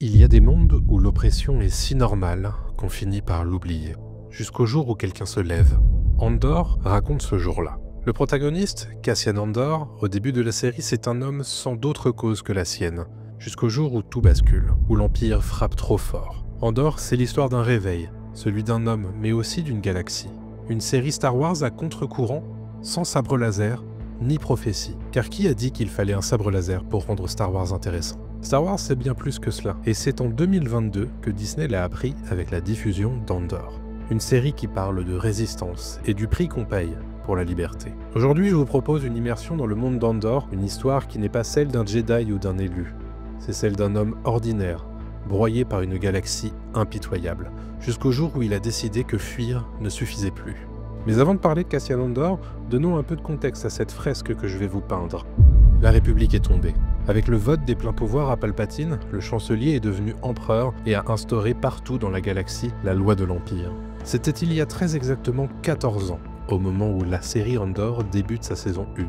Il y a des mondes où l'oppression est si normale qu'on finit par l'oublier, jusqu'au jour où quelqu'un se lève. Andor raconte ce jour-là. Le protagoniste, Cassian Andor, au début de la série, c'est un homme sans d'autre cause que la sienne, jusqu'au jour où tout bascule, où l'Empire frappe trop fort. Andor, c'est l'histoire d'un réveil, celui d'un homme, mais aussi d'une galaxie. Une série Star Wars à contre-courant, sans sabre laser, ni prophétie. Car qui a dit qu'il fallait un sabre laser pour rendre Star Wars intéressant ? Star Wars, c'est bien plus que cela, et c'est en 2022 que Disney l'a appris avec la diffusion d'Andor. Une série qui parle de résistance et du prix qu'on paye pour la liberté. Aujourd'hui, je vous propose une immersion dans le monde d'Andor, une histoire qui n'est pas celle d'un Jedi ou d'un élu. C'est celle d'un homme ordinaire, broyé par une galaxie impitoyable, jusqu'au jour où il a décidé que fuir ne suffisait plus. Mais avant de parler de Cassian Andor, donnons un peu de contexte à cette fresque que je vais vous peindre. La République est tombée. Avec le vote des pleins pouvoirs à Palpatine, le chancelier est devenu empereur et a instauré partout dans la galaxie la loi de l'Empire. C'était il y a très exactement 14 ans, au moment où la série Andor débute sa saison 1.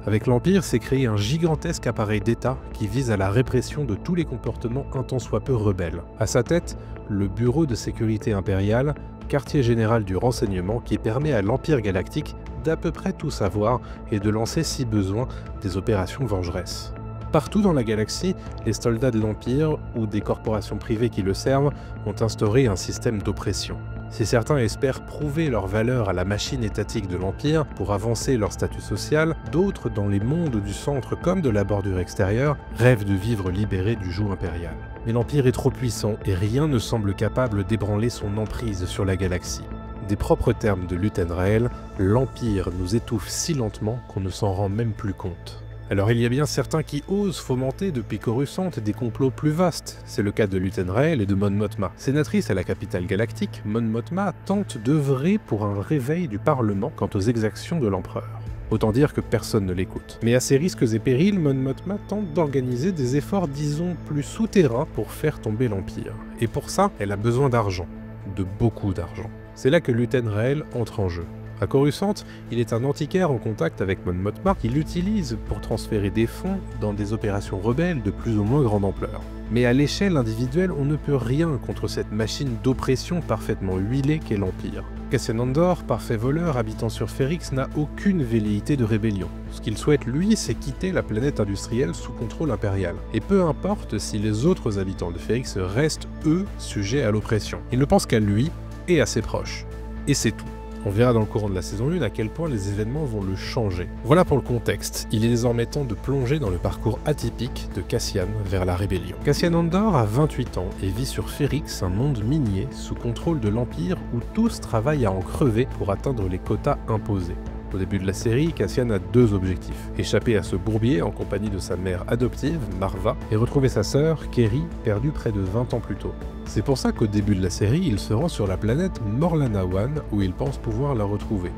Avec l'Empire s'est créé un gigantesque appareil d'État qui vise à la répression de tous les comportements un tant soit peu rebelles. À sa tête, le Bureau de sécurité impériale, quartier général du renseignement qui permet à l'Empire galactique d'à peu près tout savoir et de lancer si besoin des opérations vengeresses. Partout dans la galaxie, les soldats de l'Empire ou des corporations privées qui le servent ont instauré un système d'oppression. Si certains espèrent prouver leur valeur à la machine étatique de l'Empire pour avancer leur statut social, d'autres, dans les mondes du centre comme de la bordure extérieure, rêvent de vivre libérés du joug impérial. Mais l'Empire est trop puissant et rien ne semble capable d'ébranler son emprise sur la galaxie. Des propres termes de Luthen-Rael, l'Empire nous étouffe si lentement qu'on ne s'en rend même plus compte. Alors il y a bien certains qui osent fomenter depuis Coruscant des complots plus vastes. C'est le cas de Luthen-Rael et de Mon Mothma. Sénatrice à la capitale galactique, Mon Mothma tente d'œuvrer pour un réveil du Parlement quant aux exactions de l'empereur. Autant dire que personne ne l'écoute. Mais à ses risques et périls, Mon Mothma tente d'organiser des efforts, disons, plus souterrains pour faire tomber l'Empire. Et pour ça, elle a besoin d'argent. De beaucoup d'argent. C'est là que Luthen-Rael entre en jeu. À Coruscant, il est un antiquaire en contact avec Mon Mothma qui l'utilise pour transférer des fonds dans des opérations rebelles de plus ou moins grande ampleur. Mais à l'échelle individuelle, on ne peut rien contre cette machine d'oppression parfaitement huilée qu'est l'Empire. Cassian Andor, parfait voleur habitant sur Ferrix, n'a aucune velléité de rébellion. Ce qu'il souhaite, lui, c'est quitter la planète industrielle sous contrôle impérial. Et peu importe si les autres habitants de Ferrix restent, eux, sujets à l'oppression. Il ne pense qu'à lui et à ses proches. Et c'est tout. On verra dans le courant de la saison 1 à quel point les événements vont le changer. Voilà pour le contexte. Il est désormais temps de plonger dans le parcours atypique de Cassian vers la rébellion. Cassian Andor a 28 ans et vit sur Ferrix, un monde minier sous contrôle de l'Empire où tous travaillent à en crever pour atteindre les quotas imposés. Au début de la série, Cassian a deux objectifs. Échapper à ce bourbier en compagnie de sa mère adoptive, Marva, et retrouver sa sœur, Kerry, perdue près de 20 ans plus tôt. C'est pour ça qu'au début de la série, il se rend sur la planète Morlana-Wan, où il pense pouvoir la retrouver.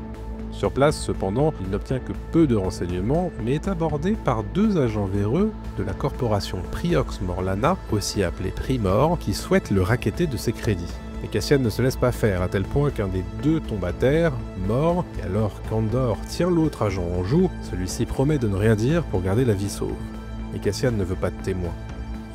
Sur place, cependant, il n'obtient que peu de renseignements, mais est abordé par deux agents véreux de la corporation Priox Morlana, aussi appelée Primor, qui souhaitent le racketter de ses crédits. Et Cassian ne se laisse pas faire, à tel point qu'un des deux tombe à terre, mort, et alors qu'Andor tient l'autre agent en joue, celui-ci promet de ne rien dire pour garder la vie sauve. Mais Cassian ne veut pas de témoin.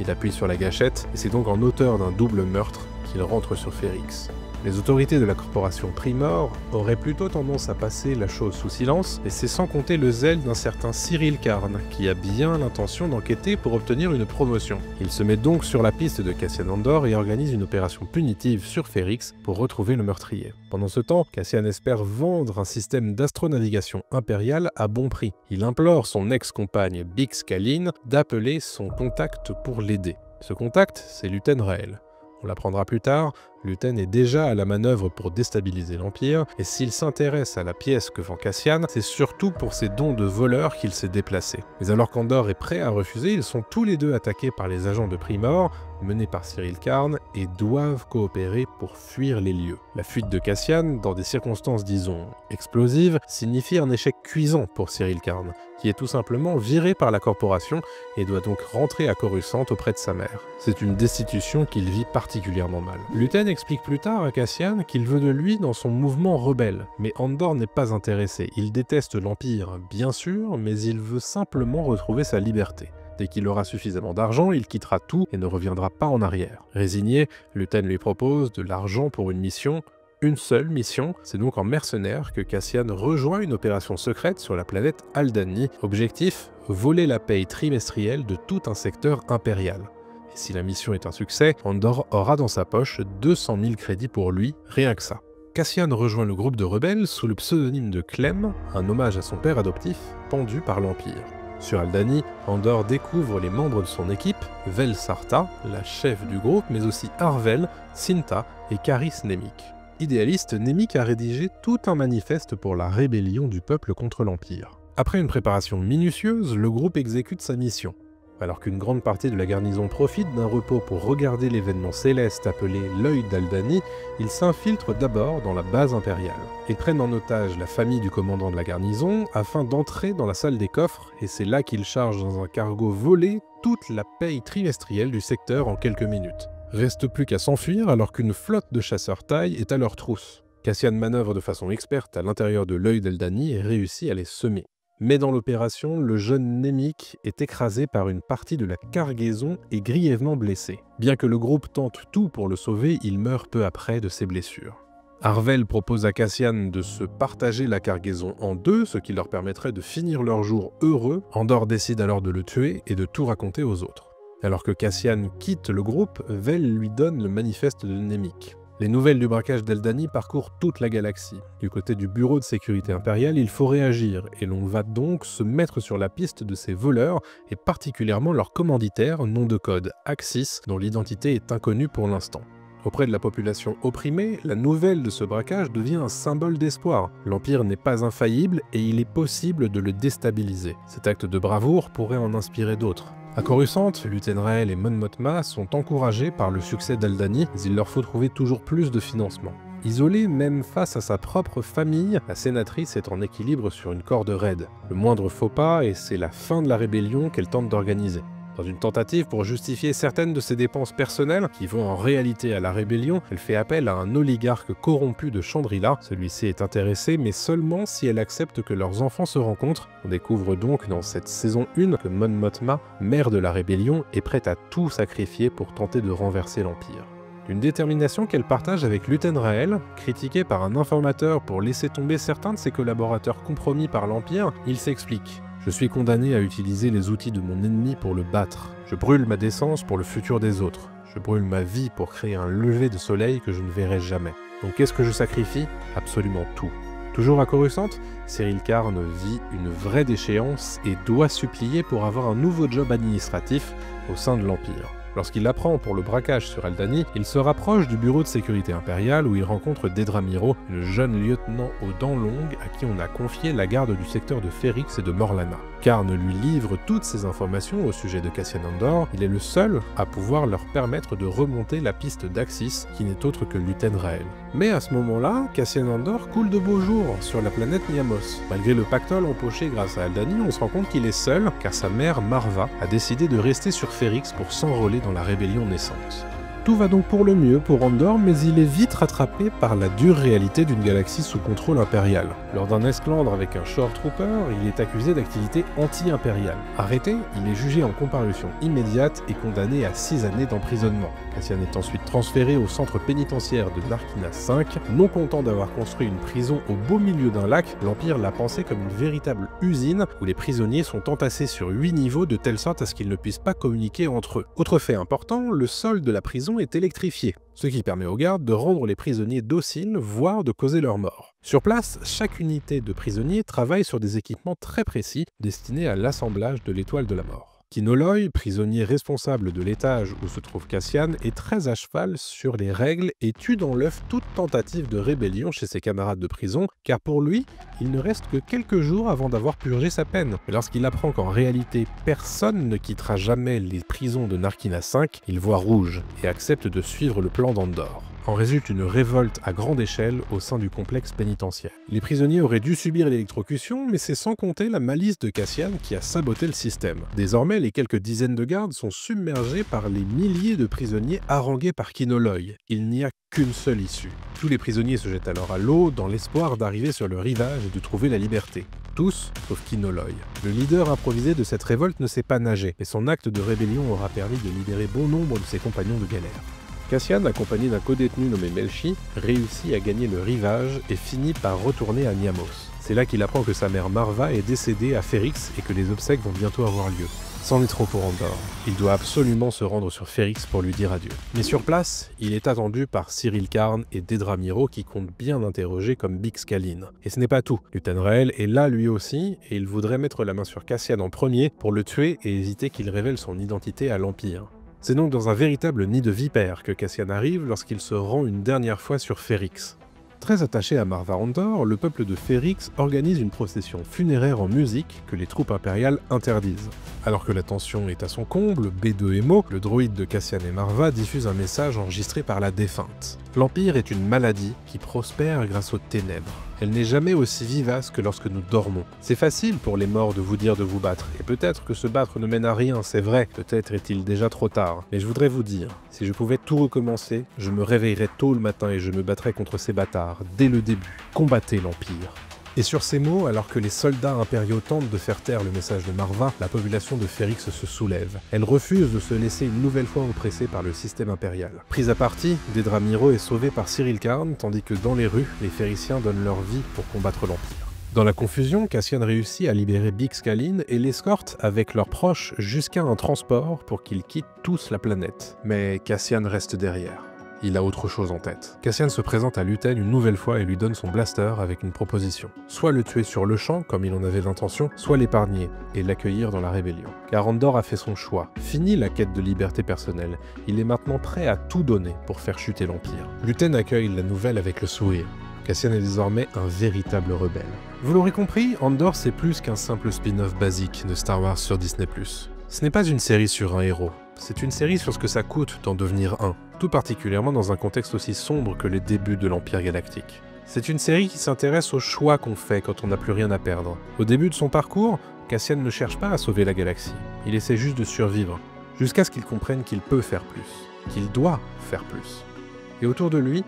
Il appuie sur la gâchette, et c'est donc en auteur d'un double meurtre qu'il rentre sur Ferrix. Les autorités de la corporation Primor auraient plutôt tendance à passer la chose sous silence, et c'est sans compter le zèle d'un certain Syril Karn, qui a bien l'intention d'enquêter pour obtenir une promotion. Il se met donc sur la piste de Cassian Andor et organise une opération punitive sur Ferrix pour retrouver le meurtrier. Pendant ce temps, Cassian espère vendre un système d'astronavigation impériale à bon prix. Il implore son ex-compagne Bix Kalin d'appeler son contact pour l'aider. Ce contact, c'est Luthen-Rael. On l'apprendra plus tard, Luthen est déjà à la manœuvre pour déstabiliser l'Empire, et s'il s'intéresse à la pièce que vend Cassian, c'est surtout pour ses dons de voleur qu'il s'est déplacé. Mais alors qu'Andor est prêt à refuser, ils sont tous les deux attaqués par les agents de Primor, menés par Syril Karn, et doivent coopérer pour fuir les lieux. La fuite de Cassian, dans des circonstances disons explosives, signifie un échec cuisant pour Syril Karn, qui est tout simplement viré par la corporation et doit donc rentrer à Coruscant auprès de sa mère. C'est une destitution qu'il vit particulièrement mal. Luthen explique plus tard à Cassian qu'il veut de lui dans son mouvement rebelle, mais Andor n'est pas intéressé. Il déteste l'Empire, bien sûr, mais il veut simplement retrouver sa liberté. Dès qu'il aura suffisamment d'argent, il quittera tout et ne reviendra pas en arrière. Résigné, Luthen lui propose de l'argent pour une mission. Une seule mission, c'est donc en mercenaire que Cassian rejoint une opération secrète sur la planète Aldhani. Objectif, voler la paye trimestrielle de tout un secteur impérial. Et si la mission est un succès, Andor aura dans sa poche 200 000 crédits pour lui, rien que ça. Cassian rejoint le groupe de rebelles sous le pseudonyme de Clem, un hommage à son père adoptif, pendu par l'Empire. Sur Aldhani, Andor découvre les membres de son équipe, Vel Sartha, la chef du groupe, mais aussi Arvel, Cinta et Caris Nemik. Idéaliste, Nemik a rédigé tout un manifeste pour la rébellion du peuple contre l'Empire. Après une préparation minutieuse, le groupe exécute sa mission. Alors qu'une grande partie de la garnison profite d'un repos pour regarder l'événement céleste appelé l'œil d'Aldhani, ils s'infiltrent d'abord dans la base impériale. Ils prennent en otage la famille du commandant de la garnison afin d'entrer dans la salle des coffres, et c'est là qu'ils chargent dans un cargo volé toute la paye trimestrielle du secteur en quelques minutes. Reste plus qu'à s'enfuir alors qu'une flotte de chasseurs taille est à leur trousse. Cassian manœuvre de façon experte à l'intérieur de l'œil d'Aldhani et réussit à les semer. Mais dans l'opération, le jeune Nemik est écrasé par une partie de la cargaison et grièvement blessé. Bien que le groupe tente tout pour le sauver, il meurt peu après de ses blessures. Arvel propose à Cassian de se partager la cargaison en deux, ce qui leur permettrait de finir leur jour heureux. Andor décide alors de le tuer et de tout raconter aux autres. Alors que Cassian quitte le groupe, Vel lui donne le manifeste de Nemik. Les nouvelles du braquage d'Aldhani parcourent toute la galaxie. Du côté du bureau de sécurité impériale, il faut réagir, et l'on va donc se mettre sur la piste de ces voleurs, et particulièrement leur commanditaire, nom de code Axis, dont l'identité est inconnue pour l'instant. Auprès de la population opprimée, la nouvelle de ce braquage devient un symbole d'espoir. L'Empire n'est pas infaillible, et il est possible de le déstabiliser. Cet acte de bravoure pourrait en inspirer d'autres. À Coruscant, Luthen Rael et Mon Mothma sont encouragés par le succès d'Aldhani, mais il leur faut trouver toujours plus de financement. Isolée même face à sa propre famille, la sénatrice est en équilibre sur une corde raide. Le moindre faux pas et c'est la fin de la rébellion qu'elle tente d'organiser. Dans une tentative pour justifier certaines de ses dépenses personnelles, qui vont en réalité à la rébellion, elle fait appel à un oligarque corrompu de Chandrila. Celui-ci est intéressé, mais seulement si elle accepte que leurs enfants se rencontrent. On découvre donc dans cette saison 1 que Mon Mothma, mère de la rébellion, est prête à tout sacrifier pour tenter de renverser l'Empire. Une détermination qu'elle partage avec Luthen Rael, critiqué par un informateur pour laisser tomber certains de ses collaborateurs compromis par l'Empire, il s'explique. Je suis condamné à utiliser les outils de mon ennemi pour le battre. Je brûle ma décence pour le futur des autres. Je brûle ma vie pour créer un lever de soleil que je ne verrai jamais. Donc qu'est-ce que je sacrifie? Absolument tout. Toujours à Coruscant, Syril Karn vit une vraie déchéance et doit supplier pour avoir un nouveau job administratif au sein de l'Empire. Lorsqu'il apprend pour le braquage sur Aldhani, il se rapproche du bureau de sécurité impériale où il rencontre Dedra Meero, le jeune lieutenant aux dents longues à qui on a confié la garde du secteur de Ferrix et de Morlana. Karn lui livre toutes ces informations au sujet de Cassian Andor. Il est le seul à pouvoir leur permettre de remonter la piste d'Axis, qui n'est autre que Luthen Rael. Mais à ce moment-là, Cassian Andor coule de beaux jours sur la planète Niamos. Malgré le pactole empoché grâce à Aldhani, on se rend compte qu'il est seul, car sa mère, Marva, a décidé de rester sur Ferrix pour s'enrôler dans la rébellion naissante. Tout va donc pour le mieux pour Andor, mais il est vite rattrapé par la dure réalité d'une galaxie sous contrôle impérial. Lors d'un esclandre avec un Shore Trooper, il est accusé d'activité anti-impériale. Arrêté, il est jugé en comparution immédiate et condamné à 6 années d'emprisonnement. Cassian est ensuite transféré au centre pénitentiaire de Narkina 5. Non content d'avoir construit une prison au beau milieu d'un lac, l'Empire l'a pensé comme une véritable usine où les prisonniers sont entassés sur 8 niveaux de telle sorte à ce qu'ils ne puissent pas communiquer entre eux. Autre fait important, le sol de la prison est électrifié, ce qui permet aux gardes de rendre les prisonniers dociles, voire de causer leur mort. Sur place, chaque unité de prisonniers travaille sur des équipements très précis destinés à l'assemblage de l'étoile de la mort. Kinoloy, prisonnier responsable de l'étage où se trouve Cassian, est très à cheval sur les règles et tue dans l'œuf toute tentative de rébellion chez ses camarades de prison, car pour lui, il ne reste que quelques jours avant d'avoir purgé sa peine. Mais lorsqu'il apprend qu'en réalité, personne ne quittera jamais les prisons de Narkina 5, il voit rouge et accepte de suivre le plan d'Andor. En résulte une révolte à grande échelle au sein du complexe pénitentiaire. Les prisonniers auraient dû subir l'électrocution, mais c'est sans compter la malice de Cassian qui a saboté le système. Désormais, les quelques dizaines de gardes sont submergés par les milliers de prisonniers harangués par Kinoloi. Il n'y a qu'une seule issue. Tous les prisonniers se jettent alors à l'eau dans l'espoir d'arriver sur le rivage et de trouver la liberté. Tous, sauf Kinoloi. Le leader improvisé de cette révolte ne sait pas nager, mais son acte de rébellion aura permis de libérer bon nombre de ses compagnons de galère. Cassian, accompagné d'un codétenu nommé Melchi, réussit à gagner le rivage et finit par retourner à Niamos. C'est là qu'il apprend que sa mère Marva est décédée à Ferrix et que les obsèques vont bientôt avoir lieu. C'en est trop pour Andor. Il doit absolument se rendre sur Ferrix pour lui dire adieu. Mais sur place, il est attendu par Syril Karn et Dedra Meero qui comptent bien l'interroger comme Bix Caline. Et ce n'est pas tout. Luthen Rael est là lui aussi, et il voudrait mettre la main sur Cassian en premier pour le tuer et éviter qu'il révèle son identité à l'Empire. C'est donc dans un véritable nid de vipères que Cassian arrive lorsqu'il se rend une dernière fois sur Ferrix. Très attaché à Marva Andor, le peuple de Ferrix organise une procession funéraire en musique que les troupes impériales interdisent. Alors que la tension est à son comble, B2MO, le droïde de Cassian et Marva, diffuse un message enregistré par la défunte. L'Empire est une maladie qui prospère grâce aux ténèbres. Elle n'est jamais aussi vivace que lorsque nous dormons. C'est facile pour les morts de vous dire de vous battre, et peut-être que se battre ne mène à rien, c'est vrai, peut-être est-il déjà trop tard. Mais je voudrais vous dire, si je pouvais tout recommencer, je me réveillerais tôt le matin et je me battrais contre ces bâtards, dès le début. Combattez l'Empire. Et sur ces mots, alors que les soldats impériaux tentent de faire taire le message de Marva, la population de Ferrix se soulève. Elle refuse de se laisser une nouvelle fois oppresser par le système impérial. Prise à partie, Dedra Meero est sauvé par Syril Karn, tandis que dans les rues, les Ferriciens donnent leur vie pour combattre l'Empire. Dans la confusion, Cassian réussit à libérer Bix Caline et l'escorte avec leurs proches jusqu'à un transport pour qu'ils quittent tous la planète. Mais Cassian reste derrière. Il a autre chose en tête. Cassian se présente à Luthen une nouvelle fois et lui donne son blaster avec une proposition. Soit le tuer sur le champ, comme il en avait l'intention, soit l'épargner et l'accueillir dans la rébellion. Car Andor a fait son choix. Fini la quête de liberté personnelle. Il est maintenant prêt à tout donner pour faire chuter l'Empire. Luthen accueille la nouvelle avec le sourire. Cassian est désormais un véritable rebelle. Vous l'aurez compris, Andor c'est plus qu'un simple spin-off basique de Star Wars sur Disney+. Ce n'est pas une série sur un héros, c'est une série sur ce que ça coûte d'en devenir un, tout particulièrement dans un contexte aussi sombre que les débuts de l'Empire Galactique. C'est une série qui s'intéresse aux choix qu'on fait quand on n'a plus rien à perdre. Au début de son parcours, Cassian ne cherche pas à sauver la galaxie, il essaie juste de survivre, jusqu'à ce qu'il comprenne qu'il peut faire plus, qu'il doit faire plus. Et autour de lui,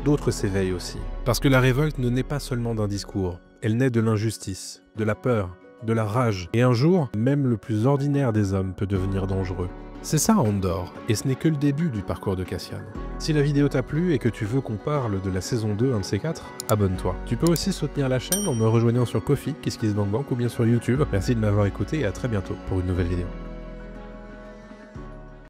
d'autres s'éveillent aussi. Parce que la révolte ne naît pas seulement d'un discours, elle naît de l'injustice, de la peur, de la rage, et un jour, même le plus ordinaire des hommes peut devenir dangereux. C'est ça Andor, et ce n'est que le début du parcours de Cassian. Si la vidéo t'a plu et que tu veux qu'on parle de la saison 2, un de ces 4, abonne-toi. Tu peux aussi soutenir la chaîne en me rejoignant sur Ko-fi, KissKissBankBank ou bien sur YouTube. Merci de m'avoir écouté et à très bientôt pour une nouvelle vidéo.